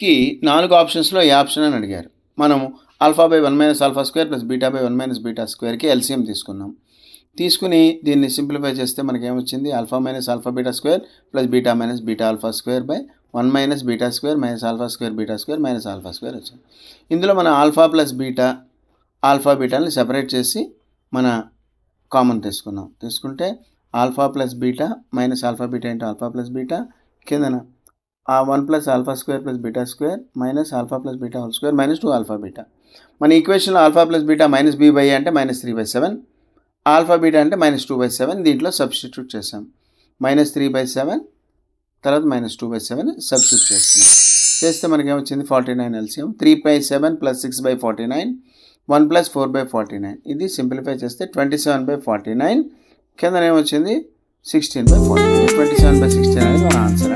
కి 4 ఆప్షన్స్‌లో ఏ ఆప్షన్ అని అడిగారు. మనము alpha by 1 minus alpha square plus beta by 1 minus beta స్క్వేర్‌కి ఎల్‌సీఎం తీసుకున్నాం. తీసుకొని దీన్ని సింప్లిఫై చేస్తే మనకేమొచ్చింది alpha minus alpha beta square plus beta minus beta alpha square by 1 minus beta square minus alpha square beta square minus alpha square వచ్చింది. ఇందులో మన alpha plus beta alpha బీటాని సెపరేట్ చేసి మన కామన్ తీసుకుంటే alpha plus beta minus alpha beta into alpha plus beta కిందన 1 plus alpha square plus beta square minus alpha plus beta whole square minus 2 alpha beta. మన ఈక్వేషన్లో alpha plus beta minus B by అంటే minus 3/7, alpha beta అంటే minus 2/7. దీంట్లో substitute చేసాం. Minus 3/7 తర్వాత minus 2/7 substitute చేస్తే మనకేమొచ్చింది 49 LCM. 3/7 plus 6/49 1 plus 4/49. ఇది simplify చేస్తే 27/49 కిందనేమొచ్చింది 16/49. 27/16 అనేది మన ఆన్సర్.